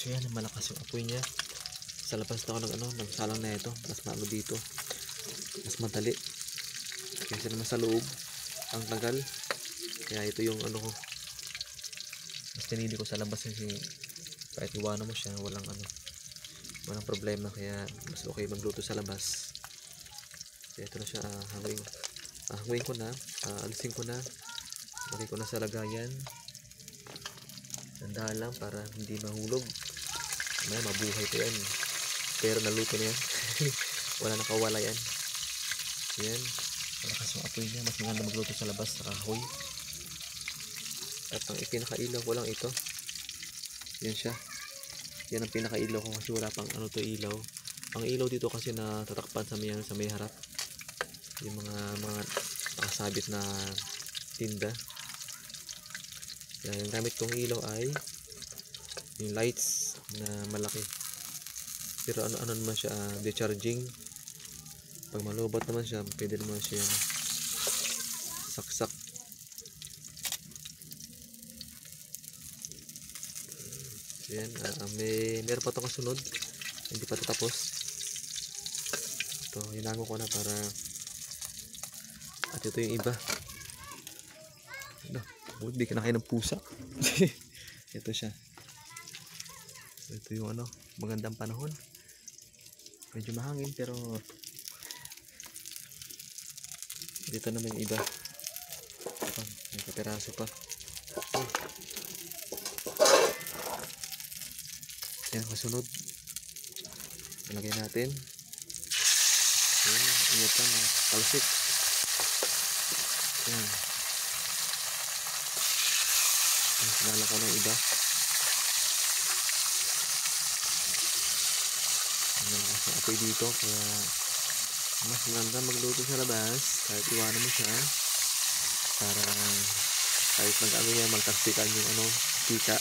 Ayan, malakas yung apoy niya. Sa labas na ako nagsalang na ito. Mas maano dito. Mas madali. Kasi naman sa loob, ang tagal. Kaya ito yung ano ko. Mas pinili ko sa labas kasi kahit iwanan mo siya, walang problema. Kaya mas okay magluto sa labas. Kaya ito na siya, hanguin ko na, alisin ko na. Lagay ko na sa lagayan. Tandaan lang para hindi mahulog. Mabuhay pa yan. Pero naluto na yan. Wala nakawala yan. Yan. Malakas yung apoy niya. Mas maganda magluto sa labas sa kahoy. At ang pinakailaw ko lang ito. Yan siya. Yan ang pinakailaw ko kasi wala pang ilaw. Ang ilaw dito kasi natatakpan sa may harap. Yung mga nakasabit na tinda. Kaya yung gamit kong ilaw ay yung lights na malaki. Pero ano naman siya, decharging. Pag malubat naman siya, pwede naman siya saksak. Yan, meron pa itong kasunod. Hindi pa ito tapos. Ito, hinango ko na para at ito yung iba. Hindi ka na kayo ng pusa. Ito siya. Ito yung magandang panahon. Medyo mahangin pero dito naman yung iba. May kapiraso pa. Yan ang kasunod. Ilagay natin. Yan, ingat ka na talsik. Yan. Sinala ko ng iba. Malakas ang apoy dito kaya mas maganda magluto sa labas kahit iwanan mo siya para kahit magtaksikan yung tika,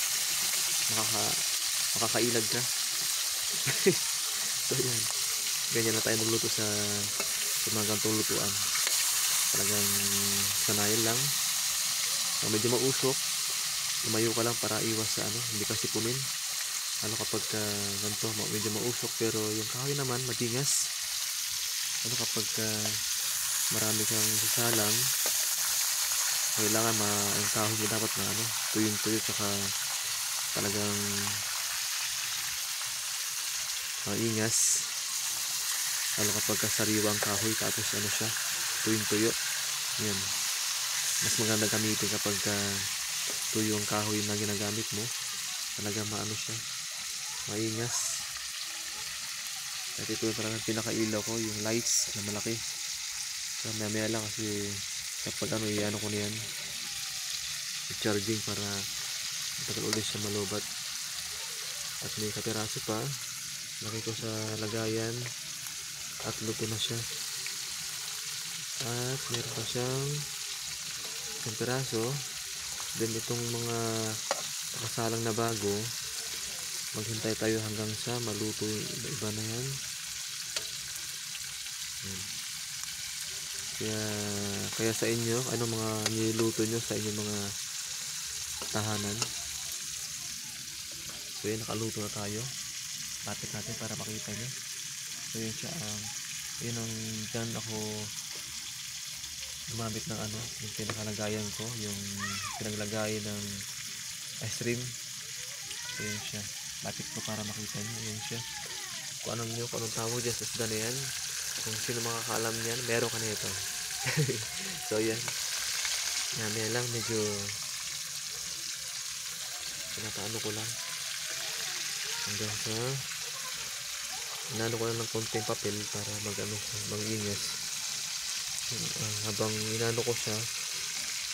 makakailag ka. So yan, ganyan na tayo magluto sa mga gantong lutuan. Talagang sanayan lang. Kung medyo mausok, lumayo ka lang para iwas sa hindi ka sipunin. Kapag ganito medyo mausok pero yung kahoy naman matingas. Kapag marami kang sasalang, kailangan ang kahoy mo dapat na tuyong-tuyo tsaka talagang maingas. Kapag sariwang kahoy tapos siya tuyong-tuyo. Yan. Mas maganda gamitin kapag tuyo ang kahoy na ginagamit mo. Talaga siya maingas. At ito talagang pinakailaw ko, yung lights na malaki. So mamaya lang kasi kapag iano ko na yan, i-charging para matagal ulit siya malubat. At may kapiraso pa, lagay ko sa lagayan at luto na siya. At meron pa siyang kapiraso. Then itong mga nakasalang na bago, maghintay tayo hanggang sa maluto yung iba na yan. Kaya sa inyo, ano mga niluto nyo sa inyong mga tahanan? So yun, nakaluto na tayo. Lapit natin para makita nyo. So yun siya, yun ang dyan ako gumamit ng yung pinakalagayan ko, yung pinaglagay ng ice cream. So yun siya, lapit ko para makita nyo. Yun siya, kung anong tawag dyan sa isda na yan, kung sino makakaalam niyan, meron ka na ito. So yan, yan lang, medyo pinapaano ko lang hanggang sa inano ko lang ng konting papel para mag-ingas. Habang inano ko siya,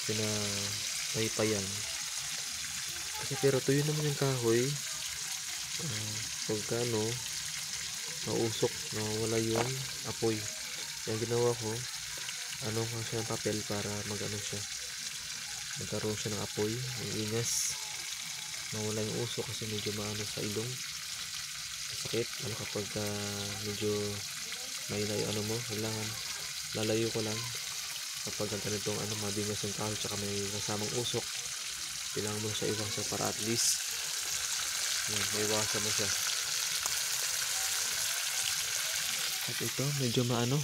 pinapaypayan kasi pero tuyo naman yung kahoy. Pagka mausok, nawala yung apoy. Yung ginawa ko, ko siya ng papel para magkaroon siya ng apoy, ng ingas, nawala yung usok kasi medyo sa ilong, sakit. Kapag medyo mahina yung mo, kailangan lalayo ko lang. Kapag ganitong mabingas yung kahoy tsaka may kasamang usok, kailangan mo siya iwasan para at least Yan, may iwasan mo siya. At ito, medyo maano.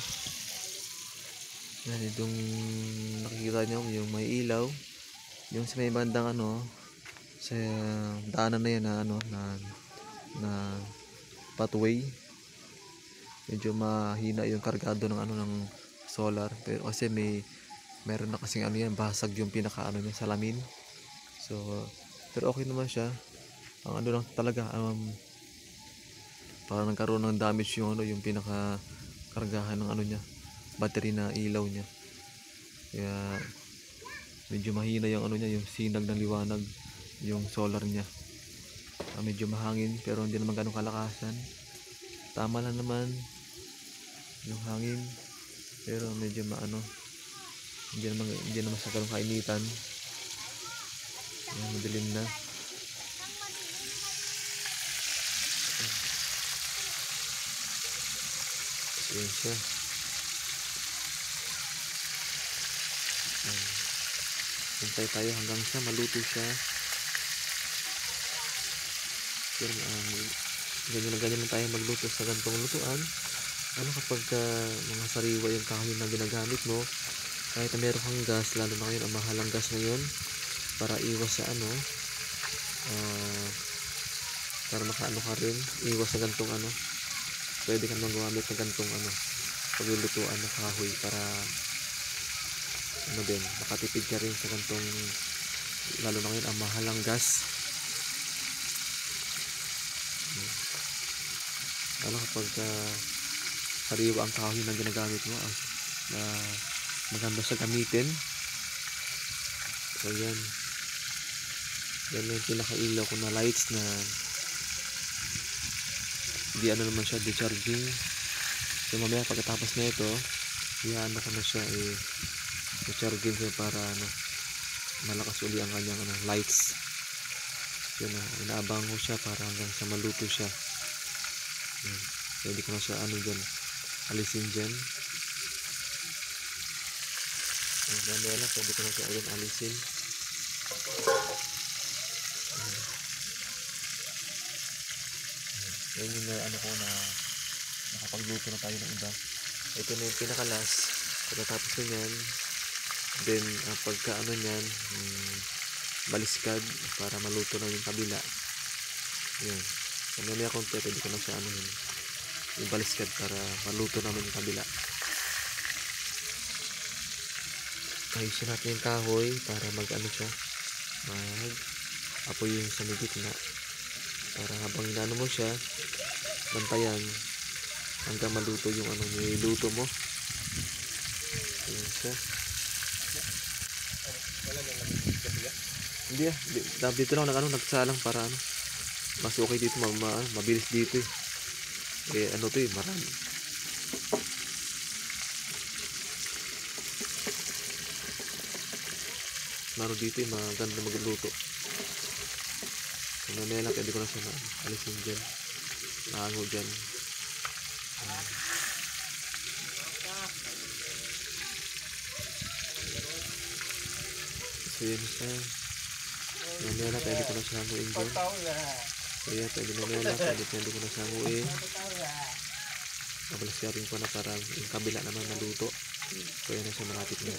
Yan, itong nakikita nyo, yung may ilaw. Yung sa may bandang ano, sa daanan na yan na ano, na pathway. Medyo mahina yung kargado ng ano ng solar. Pero kasi meron na kasing ano yan, basag yung pinaka ano niya, salamin. So, pero okay naman siya. Ang ano lang talaga, parang nagkaroon ng damage yung ano, yung pinaka kargahan ng ano niya, battery na ilaw niya. Kaya medyo mahina yung ano niya, yung sinag ng liwanag, yung solar niya. Medyo mahangin pero hindi naman ganun kalakasan. Tama lang naman yung hangin, pero medyo maano, hindi naman sa ganun kainitan. Ayan, madilim na. So, yun siya. Hintay tayo hanggang sa maluto siya. Pero ganyan lang tayo magluto sa gantong lutuan. Ano kapag mga sariwa yung kahoy na ginagamit mo, kahit na meron kang gas, lalo na ngayon ang mahalang gas ngayon, para iwas sa ano, para makaano ka rin, iwas sa gantong ano, pwede kang maggamit ng gantong ano, paglulutuan ng kahoy para ano din, makatipid ka rin sa gantong, lalo na ngayon ang mahalang gas. Ano kapag sariwa ang kahoy na ginagamit mo, na maganda siya gamitin. So yan yung pinakailaw ko na lights na di ano naman siya, di-charging. So mamaya pagkatapos na ito, iyan ko na siya, i-charging siya para ano, malakas uli ang kanyang ano, lights. Yun na, inaabang ko siya para hanggang sa maluto siya. Yan. Pwede ko na siya ano dyan, alisin dyan. Mamaya lang, pwede ko na siya agad alisin. Yan yung ano ko na nakapagluto na tayo ng iba. Ito na yung pinakalas. Pagkatapos na yan, then pagka ano nyan, baliskad para maluto na yung kabila. Yan. So mamaya konti, pwede ko na siya ano yun, yung baliskad para maluto naman yung kabila. Ayusin natin yung kahoy para mag ano siya, mag apoy yung sa gitna, para habang inaano mo siya, bantayan hanggang maluto yung ano niluto mo. Ayan siya. Hindi dito lang nagsalang para ano, mas okay dito, mabilis dito ano to marami. Maro dito maganda magluto. So mamaya lang, pwede ko na siya alisin dyan, naango dyan. So yun siya, mamaya lang, pwede ko na siya hanguin dyan. So yan, mamaya lang, pwede ko na siya hanguin. Mabalaskarin ko na para yung kabila naman maluto. So yan na siya, malapit na.